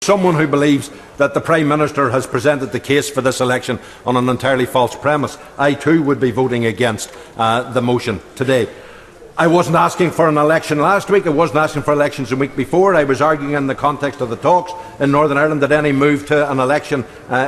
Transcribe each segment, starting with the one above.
someone who believes that the Prime Minister has presented the case for this election on an entirely false premise, I too would be voting against the motion today. I wasn't asking for an election last week. I wasn't asking for elections the week before. I was arguing in the context of the talks in Northern Ireland that any move to an election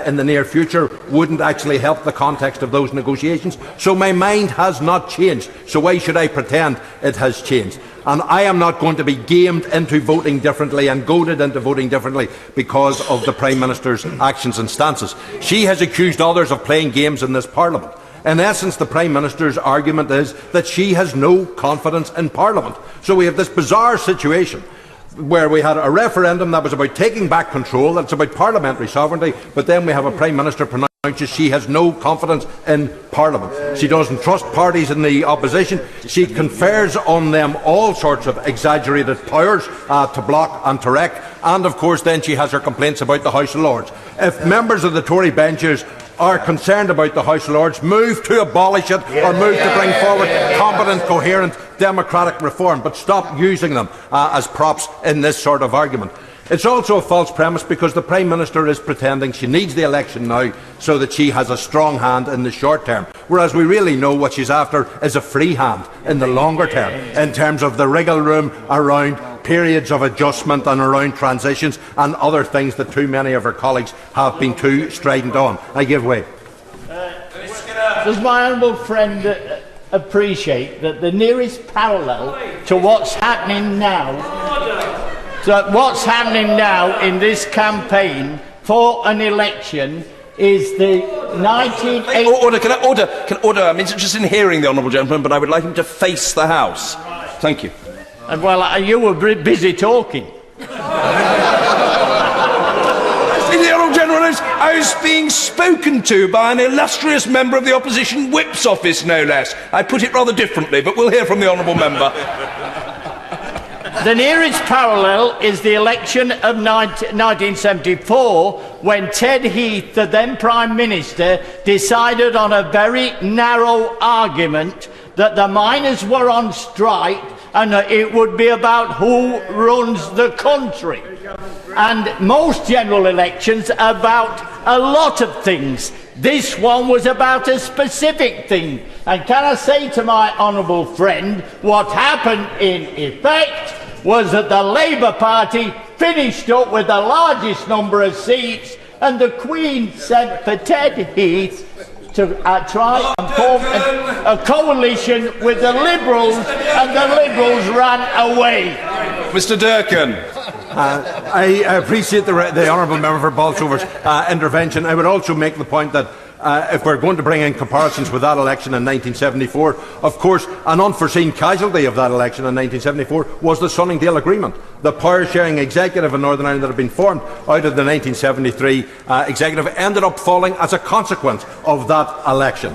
in the near future wouldn't actually help the context of those negotiations. So my mind has not changed. So why should I pretend it has changed? And I am not going to be gamed into voting differently and goaded into voting differently because of the Prime Minister's actions and stances. She has accused others of playing games in this Parliament. In essence, the Prime Minister's argument is that she has no confidence in Parliament. So we have this bizarre situation where we had a referendum that was about taking back control, that's about parliamentary sovereignty, but then we have a Prime Minister pronounces she has no confidence in Parliament. She doesn't trust parties in the opposition. She confers on them all sorts of exaggerated powers to block and to wreck. And, of course, then she has her complaints about the House of Lords. If members of the Tory benches are concerned about the House of Lords, move to abolish it or move to bring forward competent, coherent, democratic reform, but stop using them as props in this sort of argument. It's also a false premise because the Prime Minister is pretending she needs the election now so that she has a strong hand in the short term, whereas we really know what she's after is a free hand in the longer term, in terms of the wriggle room around periods of adjustment and around transitions and other things that too many of her colleagues have been too strident on. I give way. Does my honourable friend appreciate that the nearest parallel to what's happening now, in this campaign for an election is the 1980... Order. I'm interested in hearing the honourable gentleman, but I would like him to face the House. Thank you. Well, you were busy talking. The honourable gentleman, I was being spoken to by an illustrious member of the opposition whip's office, no less. I put it rather differently, but we'll hear from the honourable member. The nearest parallel is the election of 1974, when Ted Heath, the then Prime Minister, decided on a very narrow argument that the miners were on strike and it would be about who runs the country. And most general elections are about a lot of things. This one was about a specific thing. And can I say to my honourable friend, what happened in effect was that the Labour Party finished up with the largest number of seats, and the Queen sent for Ted Heath to try and form a coalition with the Liberals, and the Liberals ran away. Mr. Durkan. I appreciate the honourable member for Bolsover's intervention. I would also make the point that if we're going to bring in comparisons with that election in 1974, of course, an unforeseen casualty of that election in 1974 was the Sunningdale Agreement, the power-sharing executive in Northern Ireland that had been formed out of the 1973 executive ended up falling as a consequence of that election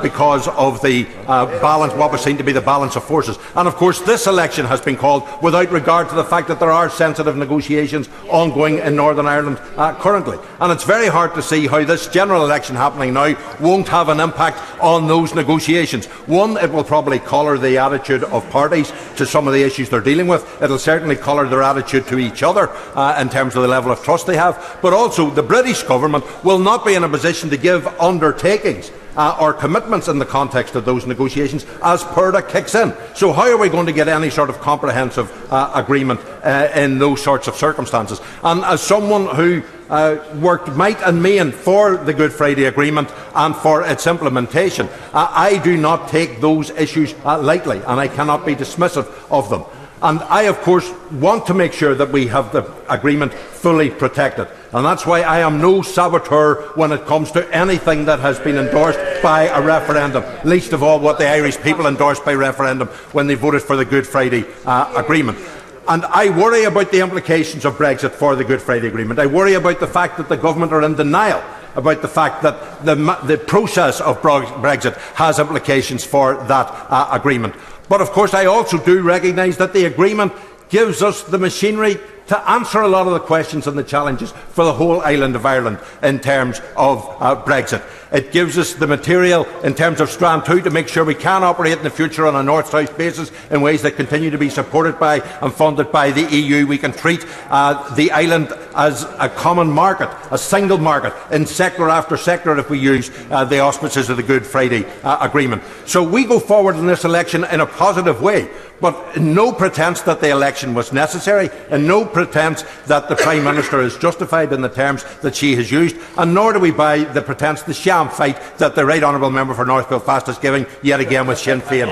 because of the balance, what was seen to be the balance of forces. And of course, this election has been called without regard to the fact that there are sensitive negotiations ongoing in Northern Ireland currently. And it's very hard to see how this general election happening now won't have an impact on those negotiations. One, it will probably colour the attitude of parties to some of the issues they're dealing with. It will certainly colour their attitude to each other in terms of the level of trust they have. But also, the British government will not be in a position to give undertakings or commitments in the context of those negotiations as PERDA kicks in. So how are we going to get any sort of comprehensive agreement in those sorts of circumstances? And as someone who worked might and main for the Good Friday Agreement and for its implementation, I do not take those issues lightly, and I cannot be dismissive of them. And I, of course, want to make sure that we have the agreement fully protected. And that's why I am no saboteur when it comes to anything that has been endorsed by a referendum, least of all what the Irish people endorsed by referendum when they voted for the Good Friday Agreement. And I worry about the implications of Brexit for the Good Friday Agreement. I worry about the fact that the government are in denial about the fact that the process of Brexit has implications for that agreement. But of course, I also do recognise that the agreement gives us the machinery to answer a lot of the questions and the challenges for the whole island of Ireland in terms of Brexit. It gives us the material in terms of Strand 2 to make sure we can operate in the future on a north-south basis in ways that continue to be supported by and funded by the EU. We can treat the island as a common market, a single market, in sector after sector if we use the auspices of the Good Friday Agreement. So we go forward in this election in a positive way, but no pretence that the election was necessary, and no pretence that the Prime Minister is justified in the terms that she has used, and nor do we buy the pretence, the sham fight that the Right Honourable Member for North Belfast is giving yet again with Sinn Féin.